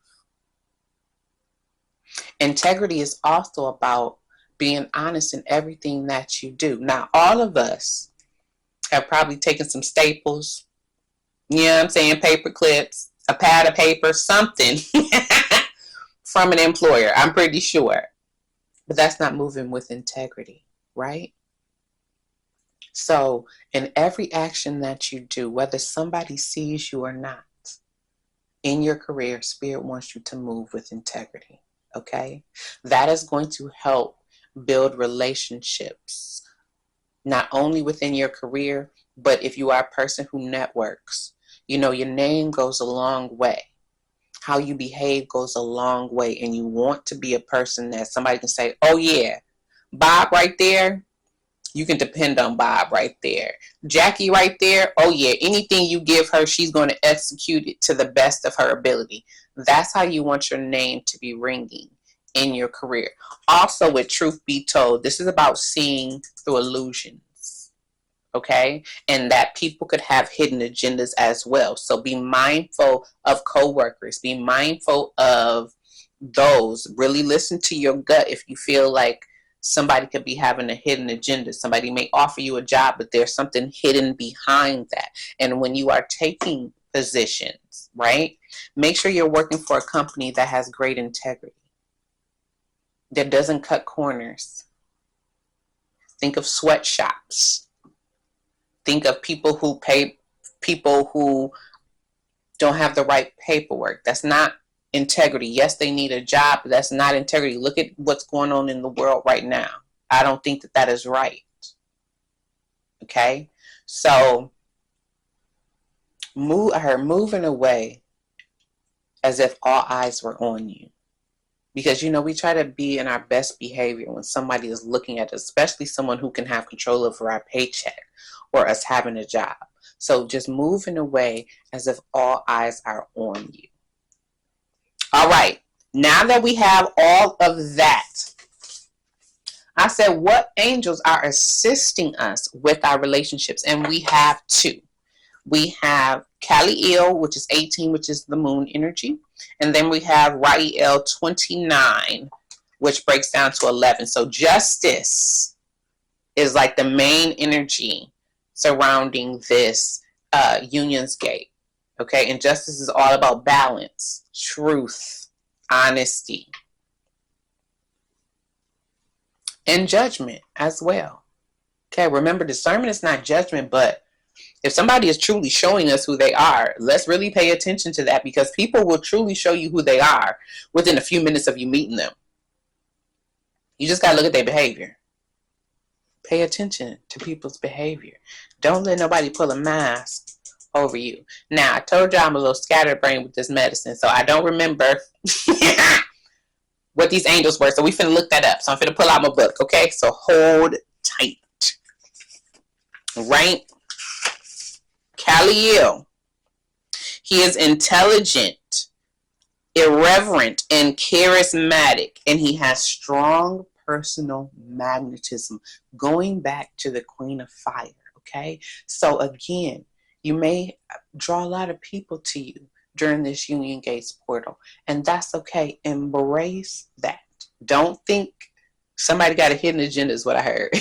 Integrity is also about being honest in everything that you do. Now, all of us have probably taken some staples, you know what I'm saying, paper clips, a pad of paper, something from an employer, I'm pretty sure. But that's not moving with integrity, right? So in every action that you do, whether somebody sees you or not, in your career, Spirit wants you to move with integrity, okay? That is going to help build relationships, not only within your career, but if you are a person who networks. You know, your name goes a long way. How you behave goes a long way, and you want to be a person that somebody can say, oh yeah, Bob right there, you can depend on Bob right there. Jackie right there, oh yeah, anything you give her, she's going to execute it to the best of her ability. That's how you want your name to be ringing in your career. Also, with truth be told, this is about seeing through illusions, okay? And that people could have hidden agendas as well. So be mindful of coworkers. Be mindful of those. Really listen to your gut if you feel like somebody could be having a hidden agenda. Somebody may offer you a job, but there's something hidden behind that. And when you are taking positions, right, make sure you're working for a company that has great integrity, that doesn't cut corners. Think of sweatshops. Think of people who don't have the right paperwork. That's not integrity. Yes, they need a job, but that's not integrity. Look at what's going on in the world right now. I don't think that that is right. Okay? So, moving away as if all eyes were on you. Because, you know, we try to be in our best behavior when somebody is looking at us, especially someone who can have control over our paycheck or us having a job. So just moving away as if all eyes are on you. All right. Now that we have all of that, I said, what angels are assisting us with our relationships? And we have two. We have Kaliel, which is 18, which is the moon energy. And then we have Rael, 29, which breaks down to 11. So justice is like the main energy surrounding this union's gate. Okay, and justice is all about balance, truth, honesty. and judgment as well. Okay, remember, discernment is not judgment, but if somebody is truly showing us who they are, let's really pay attention to that, because people will truly show you who they are within a few minutes of you meeting them. You just got to look at their behavior. Pay attention to people's behavior. Don't let nobody pull a mask over you. Now, I told you I'm a little scatterbrained with this medicine, so I don't remember what these angels were. So we finna look that up. So I'm finna pull out my book, okay? So hold tight. Right? Kaliel. He is intelligent, irreverent, and charismatic, and he has strong personal magnetism, going back to the Queen of Fire. Okay, so again, you may draw a lot of people to you during this Union Gates portal, and that's okay. Embrace that. Don't think somebody got a hidden agenda is what I heard.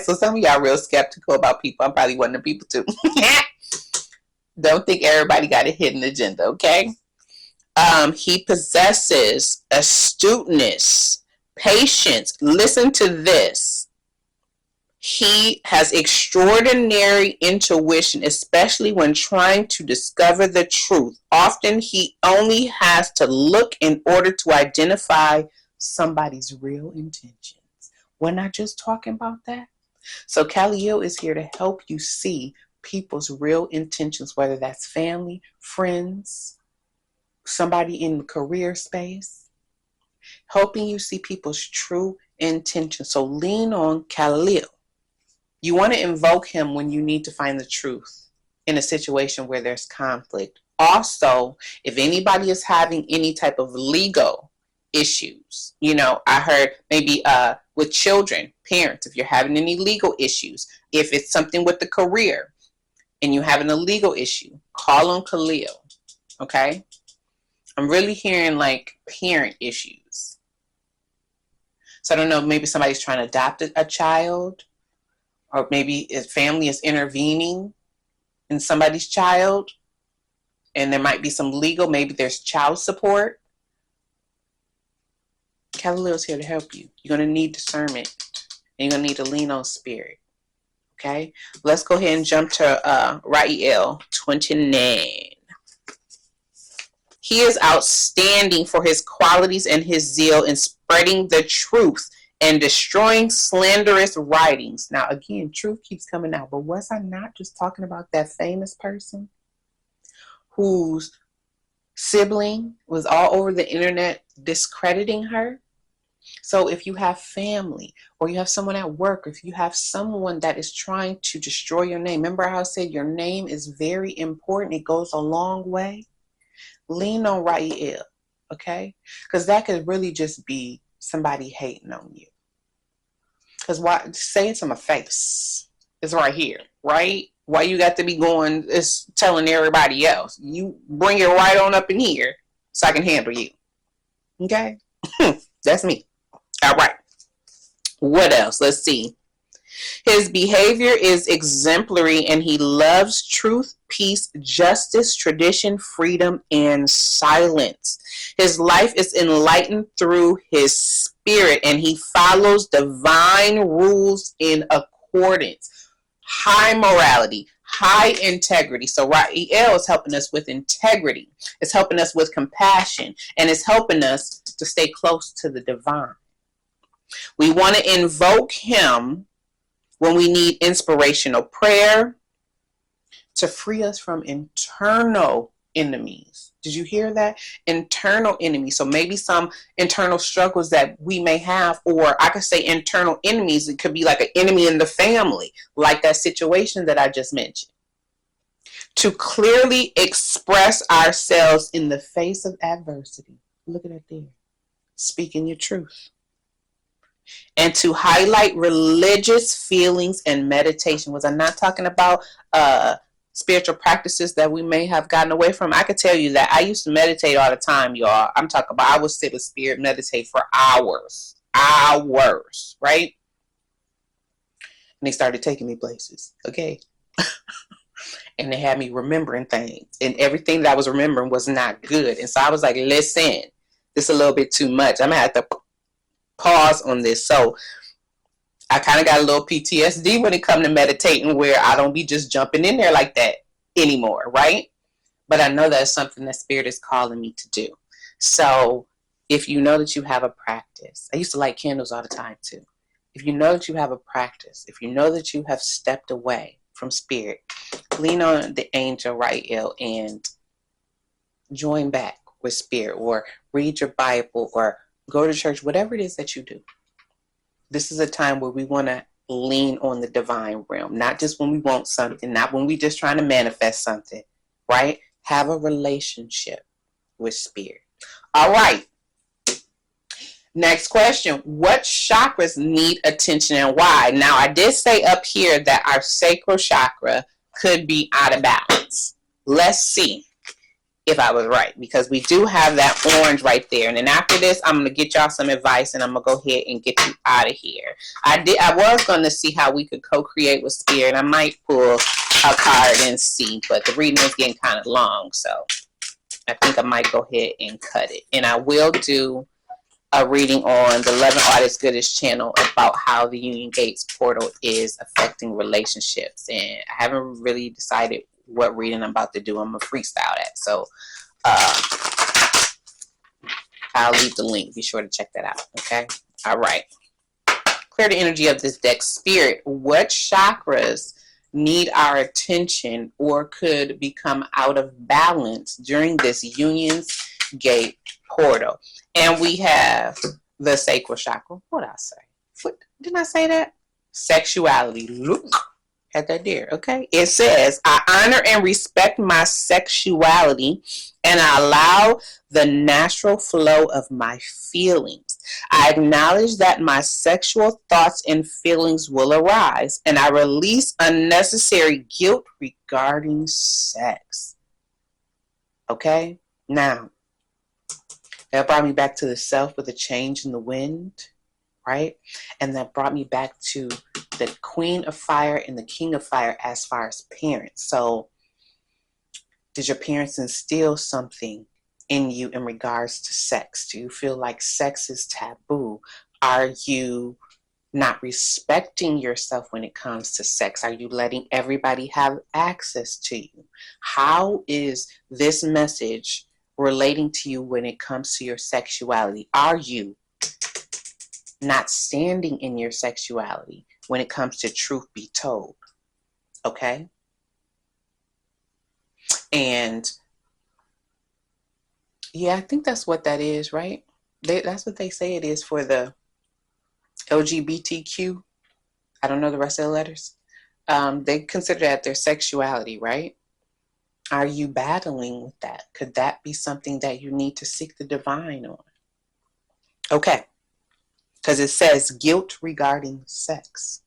So some of y'all real skeptical about people. I'm probably one of the people too. Don't think everybody got a hidden agenda, okay? He possesses astuteness, patience. Listen to this. He has extraordinary intuition, especially when trying to discover the truth. Often he only has to look in order to identify somebody's real intentions. We're not just talking about that. So Kaliel is here to help you see people's real intentions, whether that's family, friends, somebody in the career space, helping you see people's true intentions. So lean on Kaliel. You want to invoke him when you need to find the truth in a situation where there's conflict. Also, if anybody is having any type of legal issues, I heard maybe with children, parents, if you're having any legal issues, if it's something with the career and you're having a legal issue, call on Kaliel. Okay? I'm really hearing like parent issues. So I don't know, maybe somebody's trying to adopt a child, or maybe a family is intervening in somebody's child, and there might be some legal, maybe there's child support. Kaliel's here to help you. You're going to need discernment, and you're going to need to lean on spirit. Okay? Let's go ahead and jump to Ra'iel 29. He is outstanding for his qualities and his zeal in spreading the truth and destroying slanderous writings. Now, again, truth keeps coming out. But was I not just talking about that famous person whose sibling was all over the internet discrediting her? So if you have family, or you have someone at work, or if you have someone that is trying to destroy your name, remember how I said your name is very important. It goes a long way. Lean on Ra'iel, okay? Because that could really just be somebody hating on you. Because why say it to my face? It's right here, right? Why you got to be going is telling everybody else? You bring it right on up in here so I can handle you. Okay? That's me. All right. What else? Let's see. His behavior is exemplary, and he loves truth, peace, justice, tradition, freedom, and silence. His life is enlightened through his spirit, and he follows divine rules in accordance. High morality, high integrity. So Ra'iel is helping us with integrity. It's helping us with compassion, and it's helping us to stay close to the divine. We want to invoke him when we need inspirational prayer to free us from internal enemies. Did you hear that? Internal enemies. So maybe some internal struggles that we may have, or I could say internal enemies. It could be like an enemy in the family, like that situation that I just mentioned. To clearly express ourselves in the face of adversity. Look at that there. Speaking your truth. And to highlight religious feelings and meditation. Was I not talking about spiritual practices that we may have gotten away from? I could tell you that I used to meditate all the time, y'all. I'm talking about I would sit with spirit, meditate for hours, right? And they started taking me places, okay? And they had me remembering things, and everything that I was remembering was not good. And so I was like, listen, this is a little bit too much. I'm gonna have to pause on this. So I kind of got a little PTSD when it comes to meditating, where I don't be just jumping in there like that anymore, right? But I know that's something that Spirit is calling me to do. So if you know that you have a practice, I used to light candles all the time too. If you know that you have a practice, if you know that you have stepped away from Spirit, lean on the angel Raphael and join back with Spirit, or read your Bible, or go to church, whatever it is that you do. This is a time where we want to lean on the divine realm, not just when we want something, not when we just trying to manifest something, right? Have a relationship with Spirit. All right. Next question. What chakras need attention and why? Now, I did say up here that our sacral chakra could be out of balance. Let's see if I was right, because we do have that orange right there. And then after this, I'm going to get y'all some advice, and I'm going to go ahead and get you out of here. I was going to see how we could co-create with Spirit. I might pull a card and see, but the reading is getting kind of long, so I think I might go ahead and cut it. And I will do a reading on the Love and Artist Goodness channel about how the Union Gates portal is affecting relationships. And I haven't really decided what reading I'm about to do. I'm going to freestyle that. So I'll leave the link. Be sure to check that out. Okay. All right. Clear the energy of this deck. Spirit, what chakras need our attention or could become out of balance during this Union's Gate portal? And we have the sacral chakra. What did I say? Didn't I say that? Sexuality. Look at that there. Okay. It says, I honor and respect my sexuality, and I allow the natural flow of my feelings. I acknowledge that my sexual thoughts and feelings will arise, and I release unnecessary guilt regarding sex. Okay. Now, that brought me back to the self with a change in the wind, right? And that brought me back to the Queen of Fire and the King of Fire as far as parents. So, did your parents instill something in you in regards to sex? Do you feel like sex is taboo? Are you not respecting yourself when it comes to sex? Are you letting everybody have access to you? How is this message relating to you when it comes to your sexuality? Are you not standing in your sexuality when it comes to truth be told? Okay? And yeah, I think that's what that is, right? That's what they say it is for the LGBTQ. I don't know the rest of the letters. They consider that their sexuality, right? Are you battling with that? Could that be something that you need to seek the divine on? Okay. Because it says guilt regarding sex.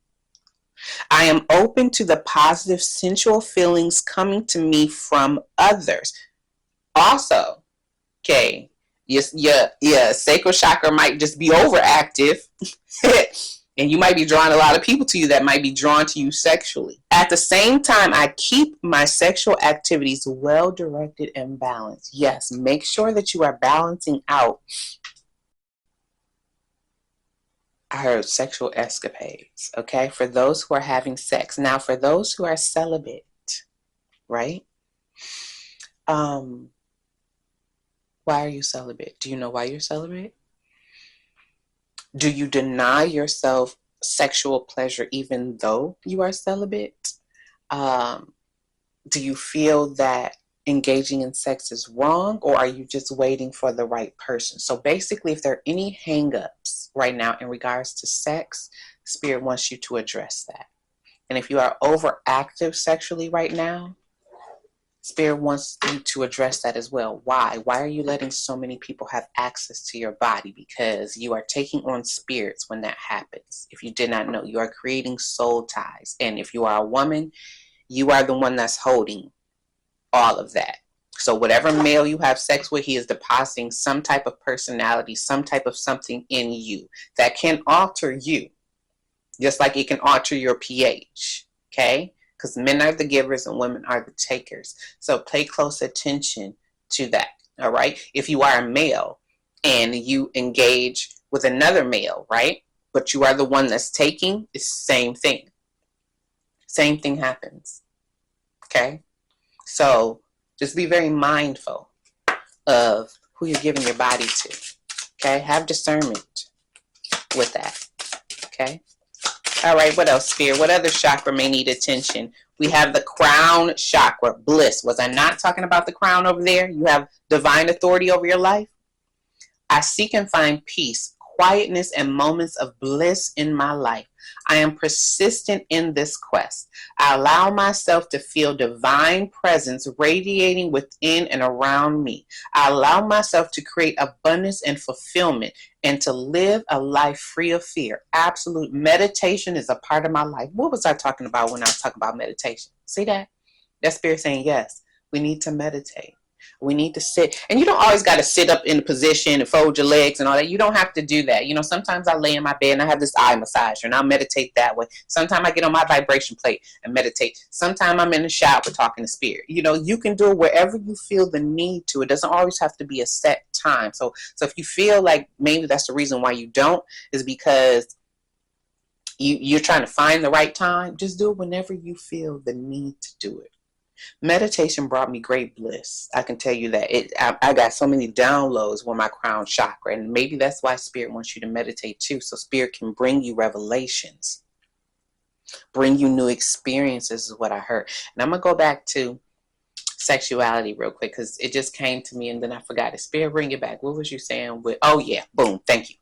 I am open to the positive sensual feelings coming to me from others. Also, okay, your sacral chakra might just be overactive. And you might be drawing a lot of people to you that might be drawn to you sexually. At the same time, I keep my sexual activities well directed and balanced. Yes, make sure that you are balancing out our sexual escapades, okay? For those who are having sex. Now, for those who are celibate, right? Why are you celibate? Do you know why you're celibate? Do you deny yourself sexual pleasure even though you are celibate? Do you feel that engaging in sex is wrong, or are you just waiting for the right person? So basically, if there are any hang-ups right now in regards to sex, Spirit wants you to address that. And if you are overactive sexually right now, Spirit wants you to address that as well. Why? Why are you letting so many people have access to your body? Because you are taking on spirits when that happens. If you did not know, you are creating soul ties. And if you are a woman, you are the one that's holding all of that. So whatever male you have sex with, he is depositing some type of personality, some type of something in you that can alter you, just like it can alter your pH. Okay? Because men are the givers and women are the takers. So pay close attention to that. All right? If you are a male and you engage with another male, right? but you are the one that's taking, it's the same thing. Same thing happens. Okay? So just be very mindful of who you're giving your body to. Okay? Have discernment with that. Okay? All right, what else, Spirit? What other chakra may need attention? We have the crown chakra, bliss. Was I not talking about the crown over there? You have divine authority over your life. I seek and find peace, quietness, and moments of bliss in my life. I am persistent in this quest. I allow myself to feel divine presence radiating within and around me. I allow myself to create abundance and fulfillment and to live a life free of fear. Absolute meditation is a part of my life. What was I talking about when I was talking about meditation? See that? That Spirit saying, yes, we need to meditate. We need to sit. And you don't always got to sit up in a position and fold your legs and all that. You don't have to do that. You know, sometimes I lay in my bed and I have this eye massager and I'll meditate that way. Sometimes I get on my vibration plate and meditate. Sometimes I'm in the shower talking to Spirit. You know, you can do it wherever you feel the need to. It doesn't always have to be a set time. So if you feel like maybe that's the reason why you don't, is because you're trying to find the right time, just do it whenever you feel the need to do it. Meditation brought me great bliss. I can tell you that. I got so many downloads with my crown chakra, and maybe that's why Spirit wants you to meditate too, so Spirit can bring you revelations, bring you new experiences is what I heard. And I'm going to go back to sexuality real quick because it just came to me and then I forgot it. Spirit, bring it back. What was you saying? Oh yeah, boom, thank you.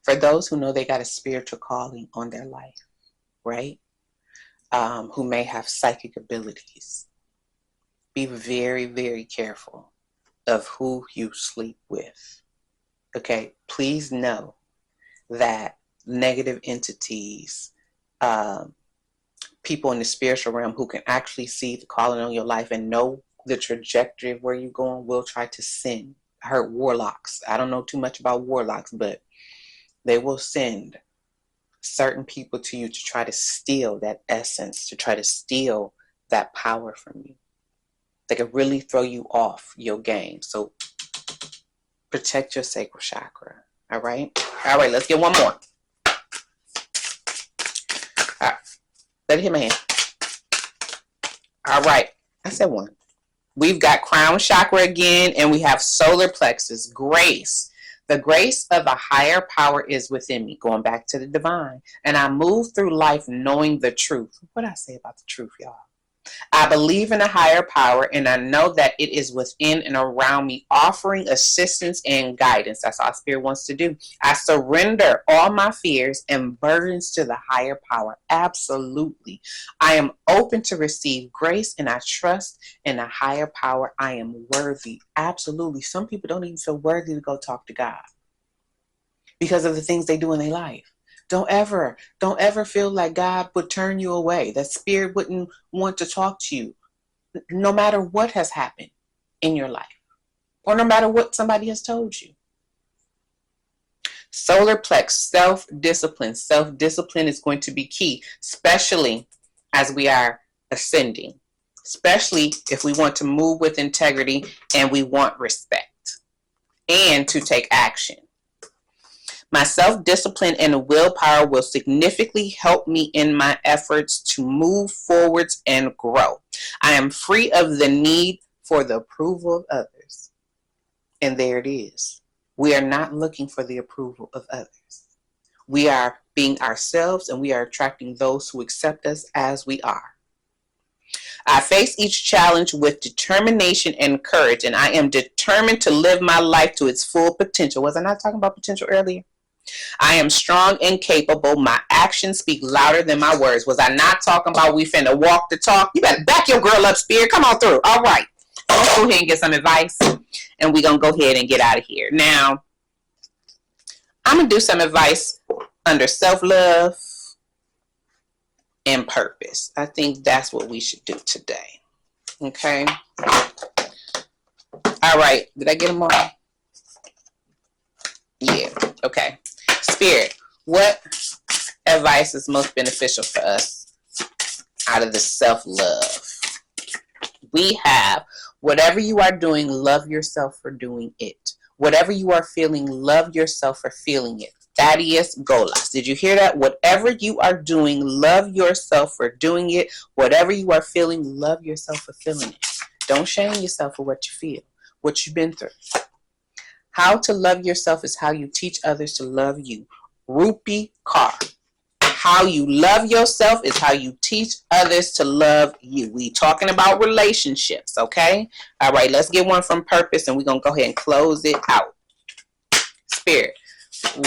For those who know they got a spiritual calling on their life, right? Who may have psychic abilities. Be very, very careful of who you sleep with. Okay, please know that negative entities, people in the spiritual realm who can actually see the calling on your life and know the trajectory of where you're going will try to send. I heard warlocks. I don't know too much about warlocks, but they will send certain people to you to try to steal that essence, to try to steal that power from you. They can really throw you off your game. So protect your sacral chakra. All right? All right, let's get one more. All right. Let it hit my hand. All right. I said one. We've got crown chakra again, and we have solar plexus, grace. The grace of a higher power is within me, going back to the divine. And I move through life knowing the truth. What did I say about the truth, y'all? I believe in a higher power, and I know that it is within and around me, offering assistance and guidance. That's all Spirit wants to do. I surrender all my fears and burdens to the higher power. Absolutely. I am open to receive grace, and I trust in a higher power. I am worthy. Absolutely. Some people don't even feel worthy to go talk to God because of the things they do in their life. Don't ever feel like God would turn you away, that Spirit wouldn't want to talk to you, no matter what has happened in your life, or no matter what somebody has told you. Solar plex, self-discipline. Self-discipline is going to be key, especially as we are ascending, especially if we want to move with integrity and we want respect and to take action. My self-discipline and willpower will significantly help me in my efforts to move forwards and grow. I am free of the need for the approval of others. And there it is. We are not looking for the approval of others. We are being ourselves, and we are attracting those who accept us as we are. I face each challenge with determination and courage, and I am determined to live my life to its full potential. Was I not talking about potential earlier? I am strong and capable. My actions speak louder than my words. Was I not talking about we finna walk the talk? You better back your girl up, Spirit. Come on through. All right. Let's go ahead and get some advice, and we're going to go ahead and get out of here. Now, I'm going to do some advice under self-love and purpose. I think that's what we should do today. Okay? All right. Did I get them all? Yeah. Okay. Spirit, what advice is most beneficial for us out of the self-love? We have, whatever you are doing, love yourself for doing it. Whatever you are feeling, love yourself for feeling it. Thaddeus Golas. Did you hear that? Whatever you are doing, love yourself for doing it. Whatever you are feeling, love yourself for feeling it. Don't shame yourself for what you feel, what you've been through. How to love yourself is how you teach others to love you. Rupi Kaur. How you love yourself is how you teach others to love you. We talking about relationships, okay? All right, let's get one from Purpose, and we're going to go ahead and close it out. Spirit,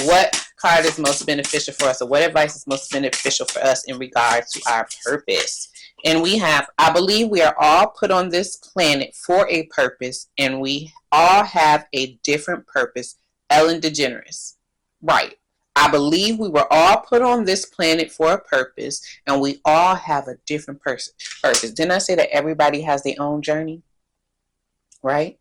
what card is most beneficial for us, or what advice is most beneficial for us in regards to our purpose? And we have, I believe we are all put on this planet for a purpose, and we all have a different purpose. Ellen DeGeneres. Right. I believe we were all put on this planet for a purpose, and we all have a different purpose. Didn't I say that everybody has their own journey? Right?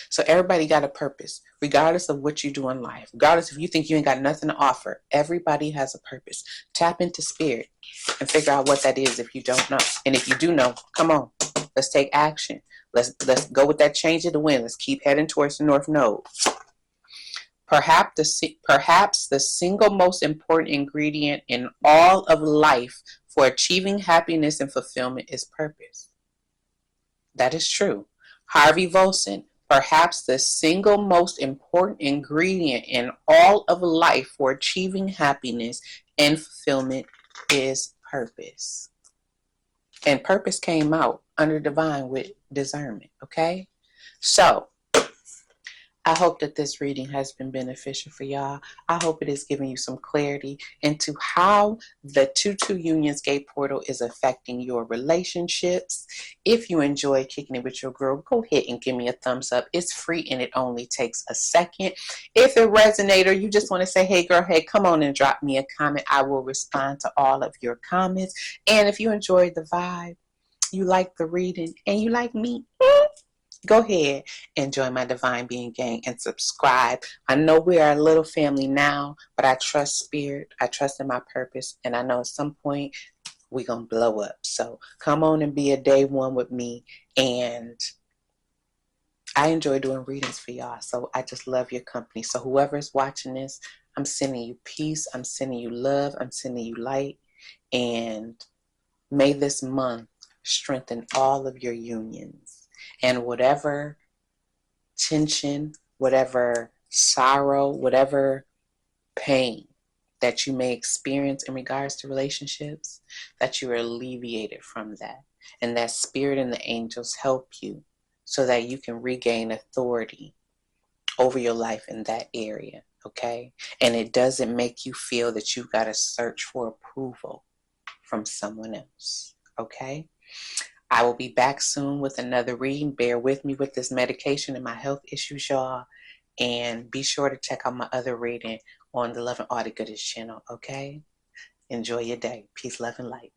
So everybody got a purpose, regardless of what you do in life. Regardless if you think you ain't got nothing to offer, everybody has a purpose. Tap into spirit and figure out what that is if you don't know. And if you do know, come on, let's take action. Let's go with that change of the wind. Let's keep heading towards the North Node. Perhaps the single most important ingredient in all of life for achieving happiness and fulfillment is purpose. That is true. Harvey Volson, perhaps the single most important ingredient in all of life for achieving happiness and fulfillment is purpose. And purpose came out under divine with discernment, okay? So, I hope that this reading has been beneficial for y'all. I hope it is giving you some clarity into how the 2-2 Unions Gate Portal is affecting your relationships. If you enjoy kicking it with your girl, go ahead and give me a thumbs up. It's free and it only takes a second. If it resonates or you just want to say, hey girl, hey, come on and drop me a comment. I will respond to all of your comments. And if you enjoyed the vibe, you like the reading, and you like me, go ahead and join my Divine Being Gang and subscribe. I know we are a little family now, but I trust spirit. I trust in my purpose. And I know at some point we're going to blow up. So come on and be a day one with me. And I enjoy doing readings for y'all. So I just love your company. So whoever is watching this, I'm sending you peace. I'm sending you love. I'm sending you light. And may this month strengthen all of your unions. And whatever tension, whatever sorrow, whatever pain that you may experience in regards to relationships, that you are alleviated from that. And that spirit and the angels help you so that you can regain authority over your life in that area, okay? And it doesn't make you feel that you've got to search for approval from someone else, okay? I will be back soon with another reading. Bear with me with this medication and my health issues, y'all. And be sure to check out my other reading on the Love and Audit Goodness channel, okay? Enjoy your day. Peace, love, and light.